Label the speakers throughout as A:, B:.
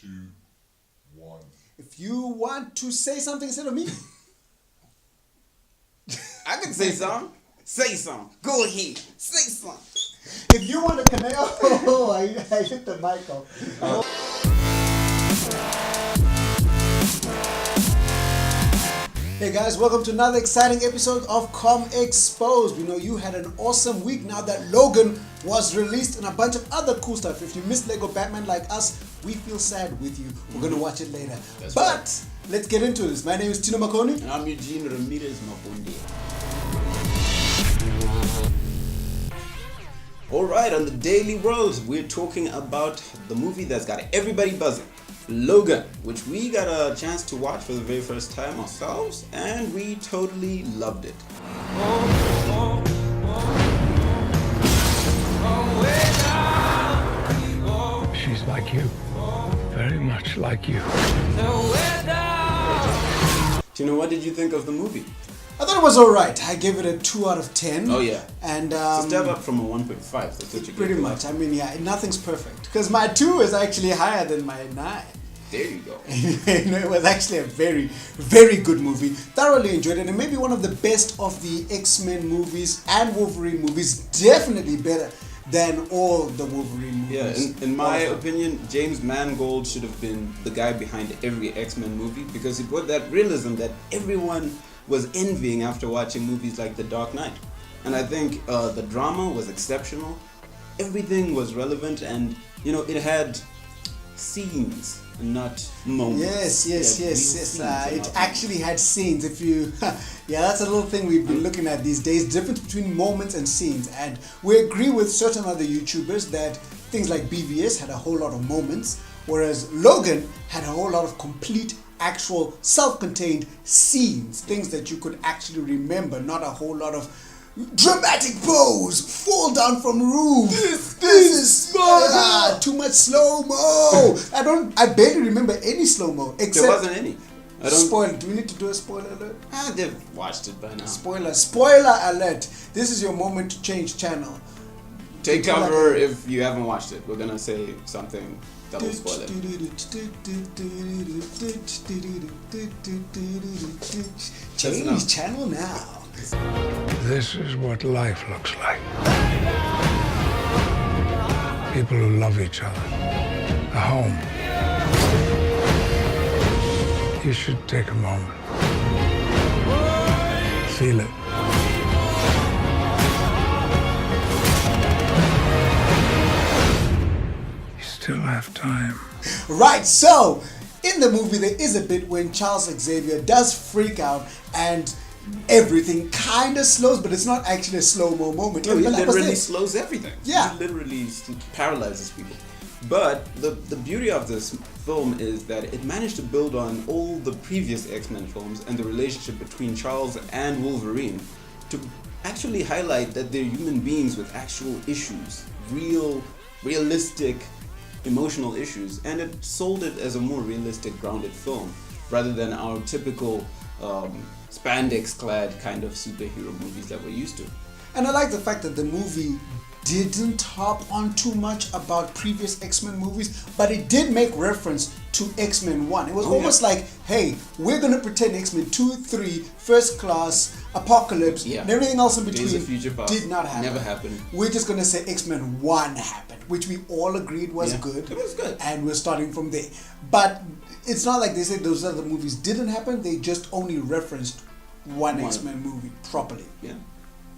A: 2, 1.
B: If you want to say something instead of me,
C: I can say something. Say something. Go ahead. Say something.
B: if you want to connect, oh, I hit the mic off. Hey guys, welcome to another exciting episode of Comexposed. We know you had an awesome week now that Logan was released and a bunch of other cool stuff. If you missed Lego Batman like us, we feel sad with you. We're going to watch it later.
C: That's
B: but
C: right.
B: Let's get into this. My name is Tino Makoni.
C: And I'm Eugene Ramirez Mabundi. Alright, on the Daily Rose, we're talking about the movie that's got everybody buzzing. Logan, which we got a chance to watch for the very first time ourselves, and we totally loved it.
D: She's like you. Very much like you.
C: Tino, what did you think of the movie?
B: I thought it was alright. I gave it a 2 out of 10.
C: Oh yeah.
B: And
C: It's a step up from a 1.5. That's what you
B: pretty much. I mean, yeah, nothing's perfect. Because my 2 is actually higher than my 9.
C: There you go.
B: It was actually a very, very good movie. Thoroughly enjoyed it, and maybe one of the best of the X-Men movies and Wolverine movies. Definitely better than all the Wolverine movies.
C: Yeah, in my opinion, James Mangold should have been the guy behind every X-Men movie because it was that realism that everyone was envying after watching movies like The Dark Knight. And I think the drama was exceptional. Everything was relevant, and it had scenes and not moments.
B: Yes. It actually had scenes. If you, yeah, that's a little thing we've been looking at these days. Difference between moments and scenes, and we agree with certain other YouTubers that things like BVS had a whole lot of moments, whereas Logan had a whole lot of complete, actual, self-contained scenes, things that you could actually remember, not a whole lot of dramatic pose, fall down from roof. This is too much slow-mo. I barely remember any slow-mo. Except
C: There wasn't any.
B: Spoiler. Do we need to do a spoiler alert?
C: They've watched it by now.
B: Spoiler alert. This is your moment to change channel.
C: Take cover if you haven't watched it. We're gonna say something that will spoil it.
B: Change channel now.
D: This is what life looks like. People who love each other. A home. You should take a moment. Feel it. You still have time.
B: Right, so in the movie there is a bit when Charles Xavier does freak out and everything kind of slows, but it's not actually a slow-mo moment.
C: No, he literally slows everything.
B: Yeah.
C: He literally paralyzes people. But the beauty of this film is that it managed to build on all the previous X-Men films and the relationship between Charles and Wolverine to actually highlight that they're human beings with actual issues, realistic emotional issues, and it sold it as a more realistic, grounded film rather than our typical spandex-clad kind of superhero movies that we're used to.
B: And I like the fact that the movie didn't hop on too much about previous X-Men movies, but it did make reference to X-Men 1. It was almost like, hey, we're going to pretend X-Men 2, 3, First Class, Apocalypse, and everything else in between
C: Days of Future Past
B: did not happen.
C: Never happened.
B: We're just going to say X-Men 1 happened, which we all agreed was good.
C: It was good.
B: And we're starting from there. But it's not like they said those other movies didn't happen. They just only referenced one X-Men movie properly.
C: Yeah.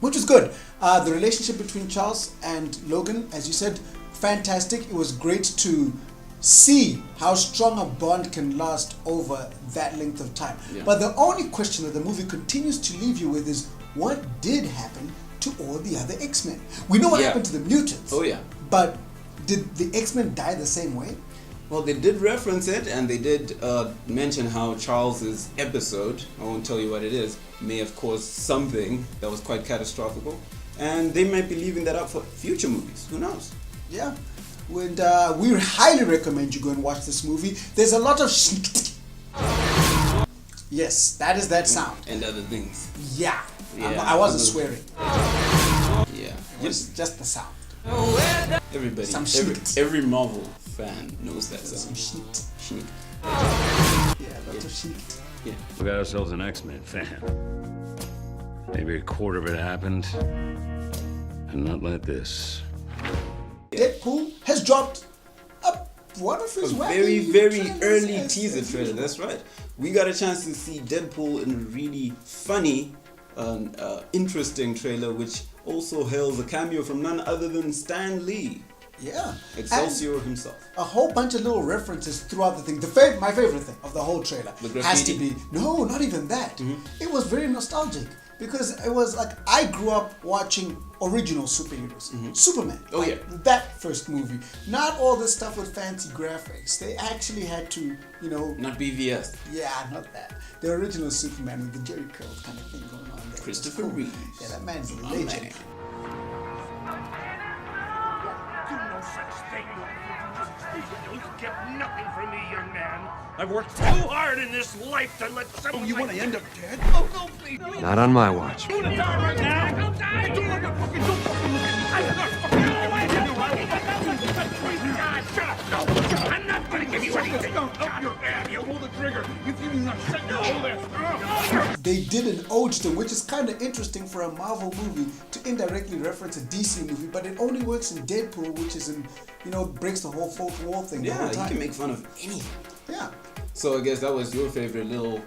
B: Which was good. The relationship between Charles and Logan, as you said, fantastic. It was great to see how strong a bond can last over that length of time.
C: Yeah.
B: But the only question that the movie continues to leave you with is, what did happen to all the other X-Men? We know what happened to the mutants.
C: Oh yeah.
B: But did the X-Men die the same way?
C: Well, they did reference it, and they did mention how Charles's episode, I won't tell you what it is, may have caused something that was quite catastrophic, and they might be leaving that up for future movies. Who knows?
B: Yeah. And we highly recommend you go and watch this movie. There's a lot of SNIKT. Yes, that is that sound.
C: And other things.
B: Yeah. I wasn't swearing.
C: Yeah.
B: It was just the sound.
C: Everybody,
B: Some
C: every Marvel fan knows that sound. SNIKT.
B: Yeah, lots of SNIKT.
C: Yeah.
A: We got ourselves an X-Men fan. Maybe a quarter of it happened, and not like this.
B: Deadpool has dropped one of his
C: very,
B: wacky
C: very
B: trailers
C: early
B: as
C: teaser trailer.
B: usual.
C: That's right. We got a chance to see Deadpool in a really funny, interesting trailer, which also hails a cameo from none other than Stan Lee,
B: Yeah.
C: Excelsior himself.
B: A whole bunch of little references throughout the thing. My favorite thing of the whole trailer
C: The
B: has to
C: graffiti?
B: be no, not even that. It was very nostalgic because it was like I grew up watching original superheroes, Superman.
C: Oh,
B: like,
C: yeah.
B: that first movie. Not all this stuff with fancy graphics. They actually had to,
C: Not BVS.
B: yeah, not that. The original Superman with the Jerry curl kind of thing going on there.
C: Christopher
B: It was cool.
C: Reeves.
B: Yeah, that man's a
C: My
B: legend.
C: man.
E: Do no such thing. You'll get nothing from me, young man. I've worked too hard in this life to let someone. Oh, you want to end up dead? Oh, no, please.
F: Not on my watch.
E: I'm gonna die right now. I'll die. Don't look at fucking. Don't fucking look at me. I'm not fucking. God, shut up. No, I'm not gonna give you anything. Don't up your ass. You pull the trigger. If you do not shut your whole ass.
B: They did an ode to them, which is kind of interesting for a Marvel movie to indirectly reference a DC movie, but it only works in Deadpool, which is in, breaks the whole fourth wall thing. the
C: Yeah,
B: whole
C: you
B: time.
C: can make fun of anything.
B: Yeah.
C: So I guess that was your favorite little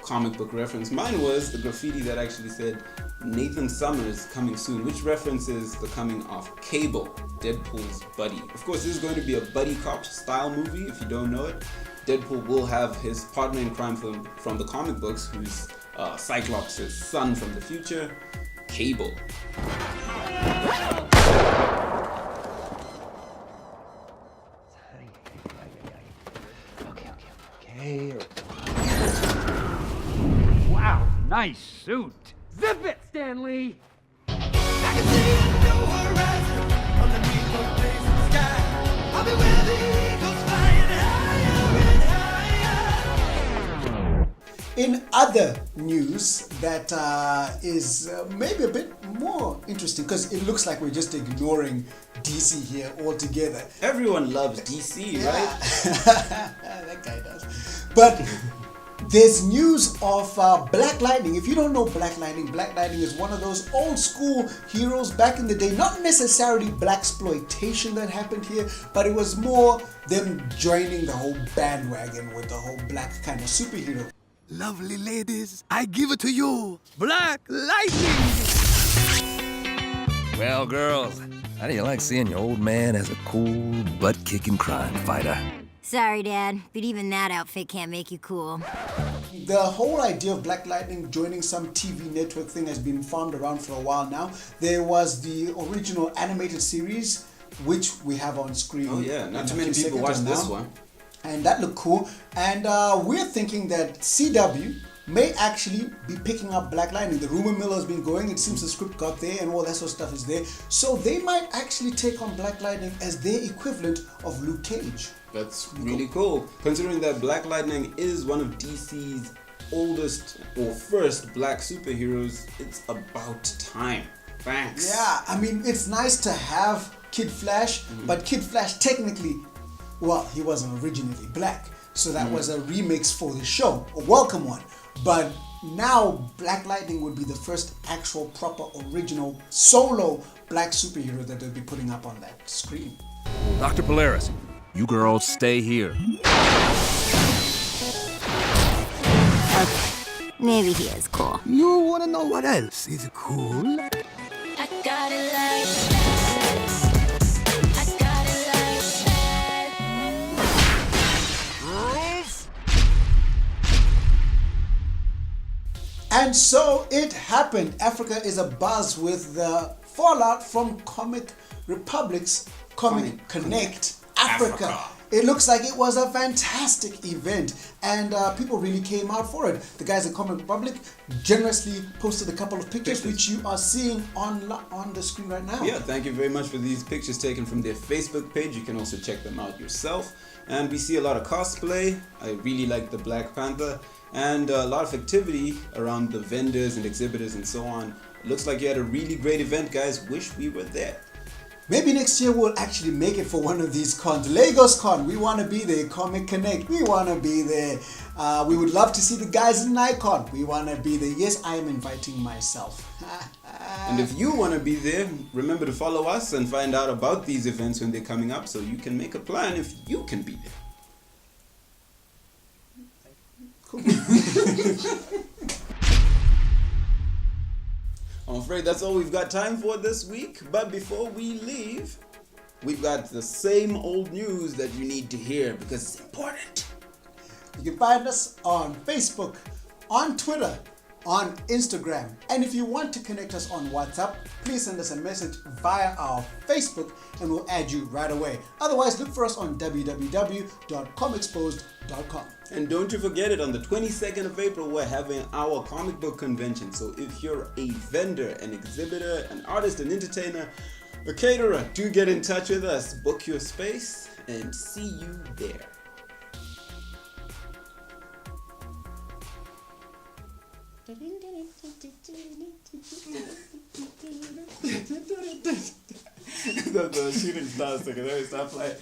C: comic book reference. Mine was the graffiti that actually said Nathan Summers coming soon, which references the coming of Cable, Deadpool's buddy. Of course, this is going to be a buddy cop style movie, if you don't know it. Deadpool will have his partner in crime from the comic books, who's Cyclops' son from the future, Cable.
G: Wow, nice suit. Zip it, Stanley.
B: In other news that is maybe a bit more interesting, because it looks like we're just ignoring DC here altogether.
C: Everyone loves DC, right?
B: That guy does. But there's news of Black Lightning. If you don't know Black Lightning is one of those old school heroes back in the day. Not necessarily blaxploitation that happened here, but it was more them joining the whole bandwagon with the whole black kind of superhero.
F: Lovely ladies, I give it to you, Black Lightning! Well, girls, how do you like seeing your old man as a cool, butt-kicking crime fighter?
H: Sorry, Dad, but even that outfit can't make you cool.
B: The whole idea of Black Lightning joining some TV network thing has been farmed around for a while now. There was the original animated series, which we have on screen.
C: Oh yeah, not
B: in
C: too
B: a
C: many
B: few
C: people
B: seconds
C: watch this
B: now.
C: one.
B: And that looked cool. And we're thinking that CW may actually be picking up Black Lightning. The rumor mill has been going. It seems the script got there and all that sort of stuff is there. So they might actually take on Black Lightning as their equivalent of Luke Cage.
C: That's really cool, considering that Black Lightning is one of DC's oldest or first black superheroes. It's about time. Thanks.
B: Yeah, I mean, it's nice to have Kid Flash, but Kid Flash technically, well, he wasn't originally black. So that was a remix for the show, a welcome one. But now Black Lightning would be the first actual proper original solo black superhero that they'll be putting up on that screen.
F: Dr. Polaris, you girls stay here.
H: Maybe he is cool.
F: You wanna know what else is cool?
I: I got it like that. I got it like that.
B: And so it happened. Africa is abuzz with the fallout from Comic Republic's Comic Connect Africa. It looks like it was a fantastic event and people really came out for it. The guys at Comic Republic generously posted a couple of pictures which you are seeing on the screen right now.
C: Yeah, thank you very much for these pictures taken from their Facebook page. You can also check them out yourself. And we see a lot of cosplay. I really like the Black Panther. And a lot of activity around the vendors and exhibitors and so on. It looks like you had a really great event, guys. Wish we were there.
B: Maybe next year we'll actually make it for one of these cons. Lagos Con, we want to be there. Comic Connect, we want to be there. We would love to see the guys in Nikon. We want to be there. Yes, I am inviting myself.
C: And if you want to be there, remember to follow us and find out about these events when they're coming up so you can make a plan if you can be there.
B: Cool.
C: I'm afraid that's all we've got time for this week. But before we leave, we've got the same old news that you need to hear because it's important.
B: You can find us on Facebook, on Twitter, on Instagram. And if you want to connect us on WhatsApp, please send us a message via our Facebook and we'll add you right away. Otherwise, look for us on www.comexposed.com.
C: And don't you forget it, on the 22nd of April, we're having our comic book convention. So if you're a vendor, an exhibitor, an artist, an entertainer, a caterer, do get in touch with us, book your space, and see you there. The shooting stars took it. Stop playing.